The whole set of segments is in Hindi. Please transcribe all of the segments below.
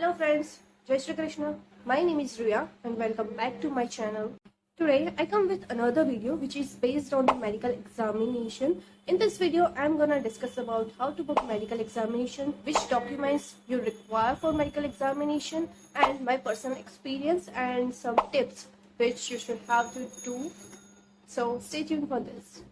Hello friends, Jai Shri Krishna. My name is Riya and welcome back to my channel. Today I come with another video which is based on the medical examination. In this video I am gonna discuss about how to book medical examination, which documents you require for medical examination, and my personal experience and some tips which you should have to do. So stay tuned for this.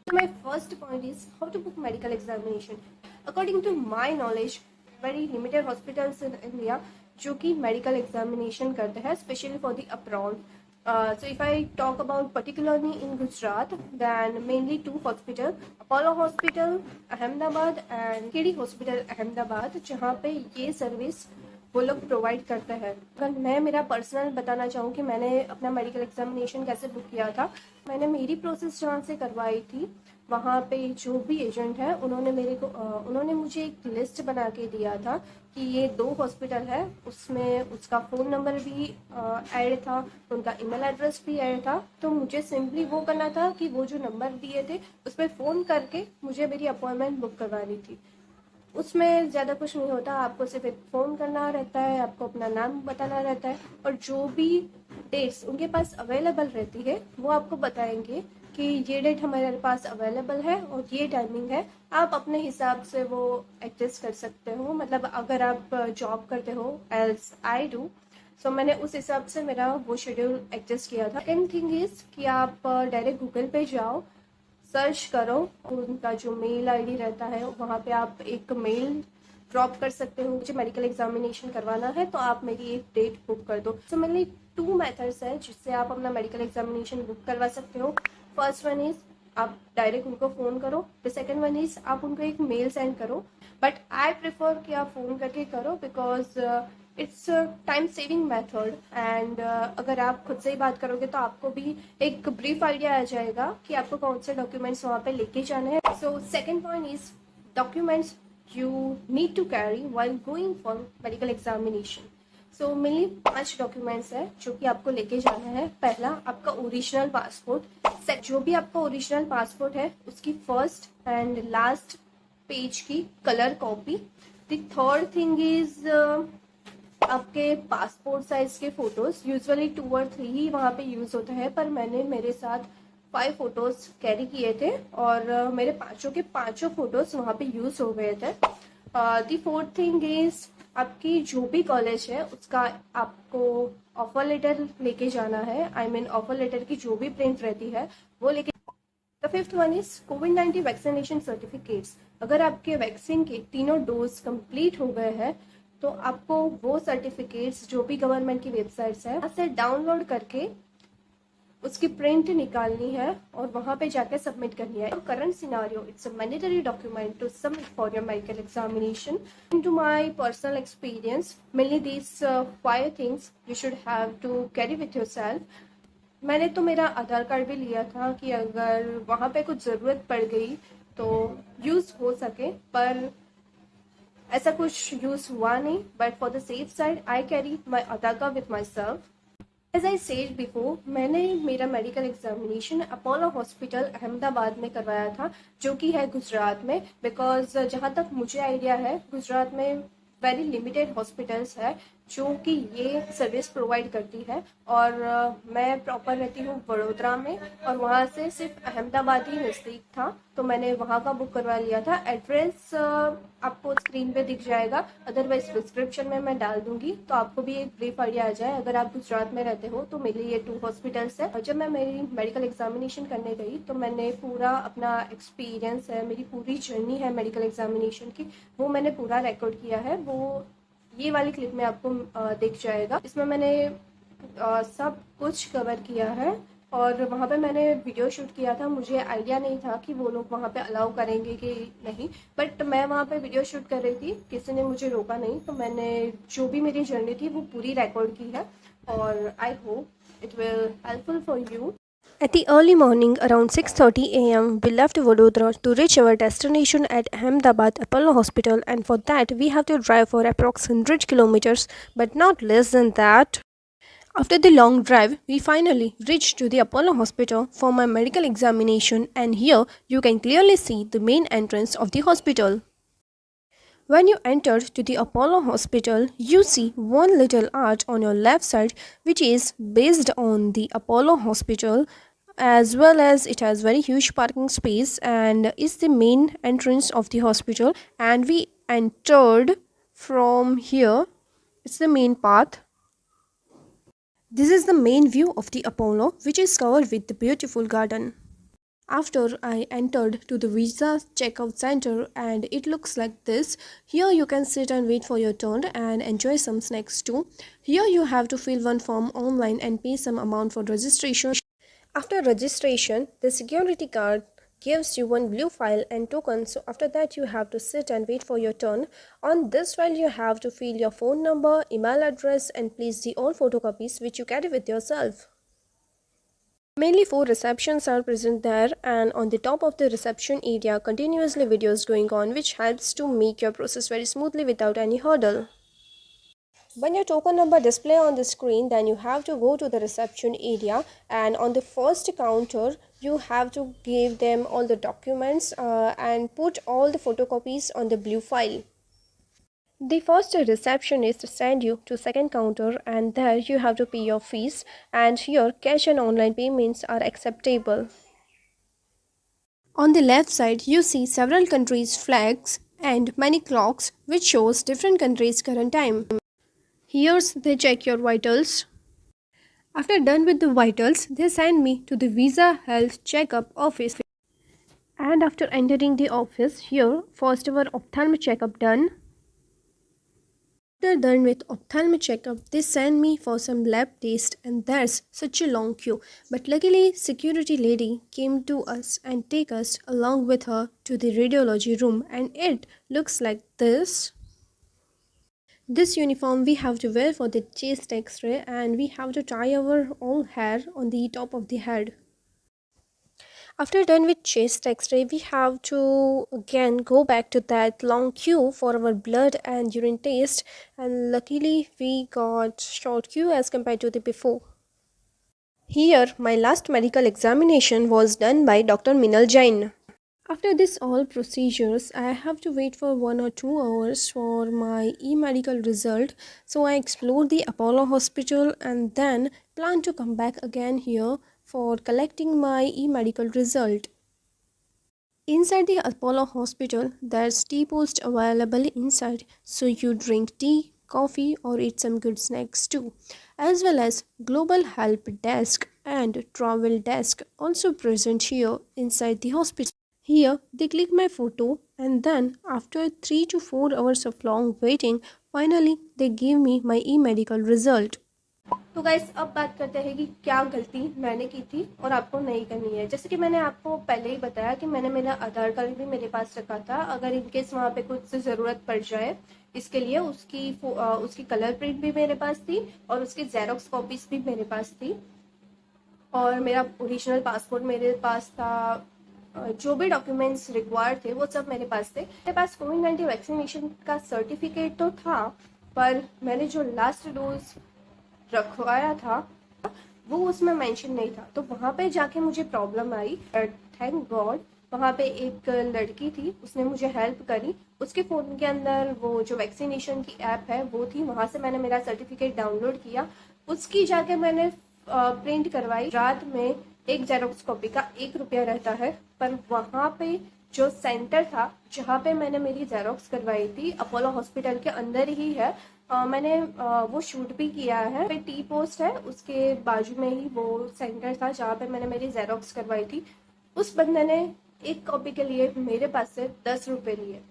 My first point is how to book medical examination. According to my knowledge, very limited hospitals in India जो कि medical examination करते हैं, especially for the abroad. So if I talk about particularly in Gujarat, then mainly two hospital, Apollo Hospital Ahmedabad and KD Hospital Ahmedabad, जहाँ पे ये सर्विस वो लोग प्रोवाइड करते हैं। अगर मैं मेरा पर्सनल बताना चाहूँ कि मैंने अपना मेडिकल एग्जामिनेशन कैसे बुक किया था, मैंने मेरी प्रोसेस जहाँ से करवाई थी वहाँ पे जो भी एजेंट है उन्होंने मुझे एक लिस्ट बना के दिया था कि ये 2 हॉस्पिटल है, उसमें उसका फ़ोन नंबर भी ऐड था, उनका ईमेल एड्रेस भी ऐड था। तो मुझे सिंपली वो करना था कि वो जो नंबर दिए थे उस पर फ़ोन करके मुझे मेरी अपॉइंटमेंट बुक करवानी थी। उसमें ज़्यादा कुछ नहीं होता, आपको सिर्फ एक फ़ोन करना रहता है, आपको अपना नाम बताना रहता है और जो भी डेट्स उनके पास अवेलेबल रहती है वो आपको बताएंगे कि ये डेट हमारे पास अवेलेबल है और ये टाइमिंग है। आप अपने हिसाब से वो एडजस्ट कर सकते हो, मतलब अगर आप जॉब करते हो एल्स आई डू, सो मैंने उस हिसाब से मेरा वो शेड्यूल एडजस्ट किया था। सेकेंड थिंग इज़ कि आप डायरेक्ट गूगल पे जाओ, सर्च करो, उनका जो मेल आईडी रहता है वहाँ पे आप एक मेल ड्रॉप कर सकते हो, मुझे मेडिकल एग्जामिनेशन करवाना है तो आप मेरी एक डेट बुक कर दो। सो मेनली 2 मेथड्स है जिससे आप अपना मेडिकल एग्जामिनेशन बुक करवा सकते हो। फर्स्ट वन इज़ आप डायरेक्ट उनको फ़ोन करो, द सेकेंड वन इज़ आप उनको एक मेल सेंड करो, बट आई प्रेफर कि आप फ़ोन करके करो because it's time saving method and अगर आप खुद से ही बात करोगे तो आपको भी एक ब्रीफ आइडिया आ जाएगा कि आपको कौन से डॉक्यूमेंट्स वहाँ पे लेके जाने हैं। So second point is documents you need to carry while going for medical examination. So mainly 5 documents है जो कि आपको लेके जाना है। पहला आपका ओरिजिनल पासपोर्ट, जो भी आपका ओरिजिनल पासपोर्ट है उसकी फर्स्ट एंड लास्ट पेज की colour copy. The third thing is आपके पासपोर्ट साइज के फोटोज, यूजुअली 2 और 3 ही वहाँ पे यूज होता है, पर मैंने मेरे साथ 5 फोटोज कैरी किए थे और मेरे पांचों के पांचों फोटोज वहाँ पे यूज हो गए थे। दी फोर्थ थिंग इज आपकी जो भी कॉलेज है उसका आपको ऑफर लेटर लेके जाना है, आई मीन ऑफर लेटर की जो भी प्रिंट रहती है वो लेके। The fifth one is covid vaccination certificates. अगर आपके वैक्सीन के 3 डोज कंप्लीट हो गए हैं तो आपको वो सर्टिफिकेट्स जो भी गवर्नमेंट की वेबसाइट्स है से डाउनलोड करके उसकी प्रिंट निकालनी है और वहाँ पे जाके सबमिट करनी है। Current scenario, it's a mandatory document to submit for your medical examination. Into my personal experience, mainly this 5 things you should have to carry with yourself. मैंने तो मेरा आधार कार्ड भी लिया था कि अगर वहाँ पे कुछ ज़रूरत पड़ गई तो यूज़ हो सके, पर ऐसा कुछ यूज़ हुआ नहीं। But for the safe side I carry my Aadhaar card with my self. As I said before, मैंने मेरा medical examination Apollo Hospital Ahmedabad में करवाया था जो कि है गुजरात में, बिकॉज जहाँ तक मुझे आइडिया है गुजरात में वेरी लिमिटेड हॉस्पिटल्स है जो कि ये सर्विस प्रोवाइड करती है। और मैं प्रॉपर रहती हूँ वडोदरा में और वहाँ से सिर्फ अहमदाबाद ही नज़दीक था तो मैंने वहाँ का बुक करवा लिया था। एड्रेस आपको स्क्रीन पे दिख जाएगा, अदरवाइज डिस्क्रिप्शन में मैं डाल दूंगी तो आपको भी एक ब्रीफ आइडिया आ जाए। अगर आप गुजरात में रहते हो तो मेरे लिए 2 हॉस्पिटल्स है। जब मैं मेरी मेडिकल एग्जामिनेशन करने गई तो मैंने पूरा अपना एक्सपीरियंस है, मेरी पूरी जर्नी है मेडिकल एग्जामिनेशन की, वो मैंने पूरा रिकॉर्ड किया है। वो ये वाली क्लिप में आपको दिख जाएगा। इसमें मैंने सब कुछ कवर किया है और वहाँ पे मैंने वीडियो शूट किया था। मुझे आइडिया नहीं था कि वो लोग वहाँ पे अलाउ करेंगे कि नहीं, बट मैं वहाँ पे वीडियो शूट कर रही थी, किसी ने मुझे रोका नहीं, तो मैंने जो भी मेरी जर्नी थी वो पूरी रिकॉर्ड की है और I hope it will helpful for you. At the early morning, around 6:30 a.m., we left Vadodara to reach our destination at Ahmedabad Apollo Hospital, and for that we have to drive for approx 100 kilometers, but not less than that. After the long drive, we finally reached to the Apollo Hospital for my medical examination, and here you can clearly see the main entrance of the hospital. When you enter to the Apollo hospital, you see one little arch on your left side which is based on the Apollo hospital, as well as it has very huge parking space and is the main entrance of the hospital, and we entered from here. It's the main path. This is the main view of the Apollo, which is covered with the beautiful garden. After I entered to the visa checkout center, and it looks like this. Here you can sit and wait for your turn and enjoy some snacks too. Here you have to fill one form online and pay some amount for registration. After registration, the security guard gives you one blue file and token, so after that you have to sit and wait for your turn. On this file you have to fill your phone number, email address and place the all photocopies which you carry with yourself. Mainly 4 receptions are present there, and on the top of the reception area continuously videos going on, which helps to make your process very smoothly without any hurdle. When your token number display on the screen, then you have to go to the reception area, and on the first counter you have to give them all the documents and put all the photocopies on the blue file. The first receptionist send you to second counter, and there you have to pay your fees, and here cash and online payments are acceptable. On the left side you see several countries' flags and many clocks which shows different countries' current time. Here they check your vitals. After done with the vitals, they send me to the visa health checkup office. And after entering the office, here first our ophthalmic checkup done. After done with ophthalmic checkup, they send me for some lab test, and there's such a long queue. But luckily, security lady came to us and take us along with her to the radiology room, and it looks like this. This uniform we have to wear for the chest x-ray, and we have to tie our own hair on the top of the head. After done with chest x-ray, we have to again go back to that long queue for our blood and urine test, and luckily we got short queue as compared to the before. Here my last medical examination was done by Dr. Minal Jain. After this all procedures, I have to wait for 1 or 2 hours for my e-medical result. So I explored the Apollo hospital and then plan to come back again here for collecting my e-medical result. Inside the Apollo hospital, there's tea post available inside, so you drink tea, coffee or eat some good snacks too, as well as global help desk and travel desk also present here inside the hospital. Here they click my photo, and then after 3 to 4 hours of long waiting, finally they give me my e-medical result. तो गाइस अब बात करते हैं कि क्या गलती मैंने की थी और आपको नहीं करनी है। जैसे कि मैंने आपको पहले ही बताया कि मैंने मेरा आधार कार्ड भी मेरे पास रखा था, अगर इनकेस वहाँ पे कुछ ज़रूरत पड़ जाए इसके लिए उसकी कलर प्रिंट भी मेरे पास थी और उसकी जेरोक्स कॉपीज भी मेरे पास थी, और मेरा ओरिजिनल पासपोर्ट मेरे पास था। जो भी डॉक्यूमेंट्स रिक्वायर्ड थे वो सब मेरे पास थे। मेरे पास कोविड-19 वैक्सीनेशन का सर्टिफिकेट तो था, पर मैंने जो लास्ट डोज रखवाया था वो उसमें मेंशन नहीं था, तो वहाँ पे जाके मुझे प्रॉब्लम आई। थैंक गॉड वहाँ पे एक लड़की थी, उसने मुझे हेल्प करी। उसके फ़ोन के अंदर वो जो वैक्सीनेशन की ऐप है वो थी, वहाँ से मैंने मेरा सर्टिफिकेट डाउनलोड किया, उसकी जाके मैंने प्रिंट करवाई। रात में एक जेरोक्स कॉपी का 1 रुपया रहता है, पर वहाँ पे जो सेंटर था जहाँ पे मैंने मेरी जेरोक्स करवाई थी अपोलो हॉस्पिटल के अंदर ही है। मैंने वो शूट भी किया है। पे टी पोस्ट है, उसके बाजू में ही वो सेंटर था जहाँ पे मैंने मेरी जेरोक्स करवाई थी। उस बंदे ने एक कॉपी के लिए मेरे पास से 10 रुपये लिए।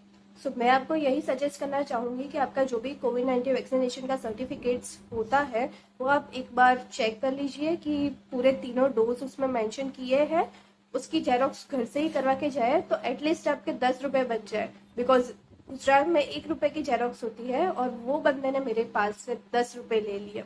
सो मैं आपको यही सजेस्ट करना चाहूँगी कि आपका जो भी कोविड-19 वैक्सीनेशन का सर्टिफिकेट्स होता है वो आप एक बार चेक कर लीजिए कि पूरे तीनों डोज उसमें मेंशन किए हैं। उसकी जेरोक्स घर से ही करवा के जाए तो एटलीस्ट आपके 10 रुपये बच जाए, बिकॉज गुजरात में 1 रुपये की जेरोक्स होती है और वो बंदे ने मेरे पास से 10 रुपये ले लिए।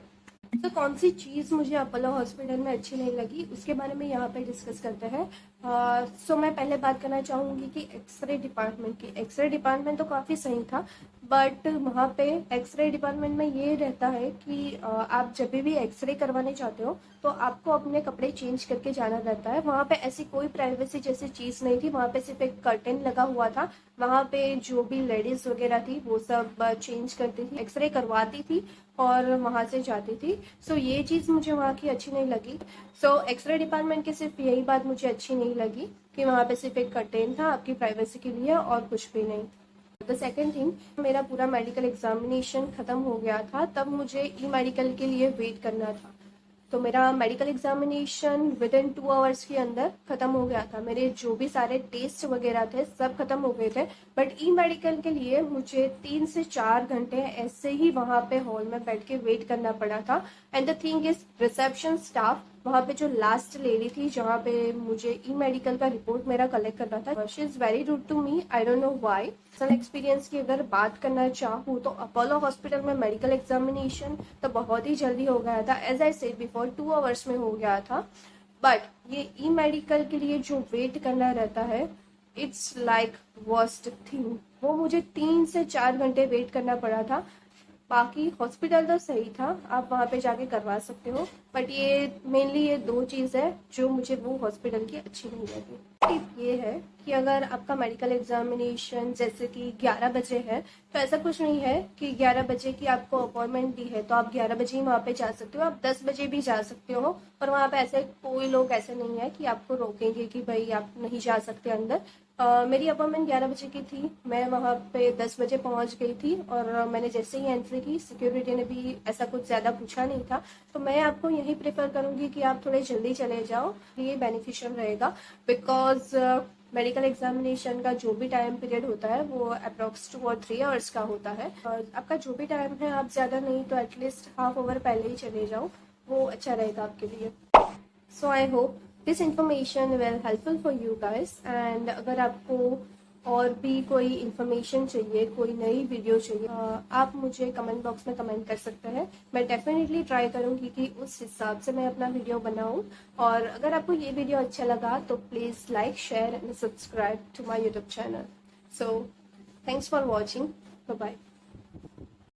तो कौन सी चीज़ मुझे अपोलो हॉस्पिटल में अच्छी नहीं लगी उसके बारे में यहाँ पे डिस्कस करते हैं। सो मैं पहले बात करना चाहूँगी कि एक्सरे डिपार्टमेंट की। एक्सरे डिपार्टमेंट तो काफ़ी सही था, बट वहाँ पे एक्सरे डिपार्टमेंट में ये रहता है कि आप जब भी एक्सरे करवाने जाते हो तो आपको अपने कपड़े चेंज करके जाना रहता है। वहाँ पे ऐसी कोई प्राइवेसी जैसी चीज़ नहीं थी। वहाँ पे सिर्फ एक कर्टेन लगा हुआ था। वहाँ पे जो भी लेडीज़ वगैरह थी वो सब चेंज करती थी, एक्सरे करवाती थी और वहाँ से जाती थी। सो ये चीज़ मुझे वहाँ की अच्छी नहीं लगी। सो एक्सरे डिपार्टमेंट की सिर्फ यही बात मुझे अच्छी नहीं लगी कि वहाँ पे सिर्फ एक कर्टेन था आपकी प्राइवेसी के लिए और कुछ भी नहीं। द सेकेंड थिंग, मेरा पूरा मेडिकल एग्जामिनेशन खत्म हो गया था, तब मुझे ई मेडिकल के लिए वेट करना था। तो मेरा medical examination with in 2 hours के अंदर खत्म हो गया था। मेरे जो भी सारे टेस्ट वगैरह थे सब खत्म हो गए थे, बट ई मेडिकल के लिए मुझे 3 से 4 घंटे ऐसे ही वहां पे हॉल में बैठ के वेट करना पड़ा था। And the thing is, reception staff वहाँ पे जो लास्ट लेडी थी जहाँ पे मुझे ई मेडिकल का रिपोर्ट मेरा कलेक्ट करना था, she is very rude to me. I don't know why. Personal experience की अगर बात करना चाहूँ तो अपोलो हॉस्पिटल में मेडिकल एग्जामिनेशन तो बहुत ही जल्दी हो गया था। As I said before, 2 hours में हो गया था। बट ये ई मेडिकल के लिए जो वेट करना रहता है, इट्स लाइक वर्स्ट थिंग। वो मुझे 3 से 4 घंटे वेट करना पड़ा था। बाकी हॉस्पिटल तो सही था, आप वहाँ पे जाके करवा सकते हो, बट ये मेनली ये 2 चीज़ है जो मुझे वो हॉस्पिटल की अच्छी नहीं लगी। टिप ये है कि अगर आपका मेडिकल एग्जामिनेशन जैसे कि 11 बजे है, तो ऐसा कुछ नहीं है कि 11 बजे की आपको अपॉइंटमेंट दी है तो आप 11 बजे ही वहाँ पे जा सकते हो। आप 10 बजे भी जा सकते हो, और वहाँ पे ऐसे कोई लोग ऐसे नहीं है कि आपको रोकेंगे कि भाई आप नहीं जा सकते अंदर। मेरी अपॉइंटमेंट 11 बजे की थी। मैं वहाँ पे 10 बजे पहुँच गई थी, और मैंने जैसे ही एंट्री की सिक्योरिटी ने भी ऐसा कुछ ज़्यादा पूछा नहीं था। तो मैं आपको यही प्रेफर करूँगी कि आप थोड़े जल्दी चले जाओ, ये बेनिफिशियल रहेगा। बिकॉज मेडिकल एग्जामिनेशन का जो भी टाइम पीरियड होता है वो अप्रॉक्स 2 और 3 आवर्स का होता है, और आपका जो भी टाइम है आप ज़्यादा नहीं तो एटलीस्ट हाफ आवर पहले ही चले जाओ, वो अच्छा रहेगा आपके लिए। So I hope this information will helpful for you guys. And अगर आपको और भी कोई इन्फॉर्मेशन चाहिए, कोई नई वीडियो चाहिए, आप मुझे कमेंट बॉक्स में कमेंट कर सकते हैं। मैं डेफिनेटली ट्राई करूँगी कि उस हिसाब से मैं अपना वीडियो बनाऊँ। और अगर आपको ये वीडियो अच्छा लगा तो please like, share and subscribe to my YouTube channel. So thanks for watching. Bye bye.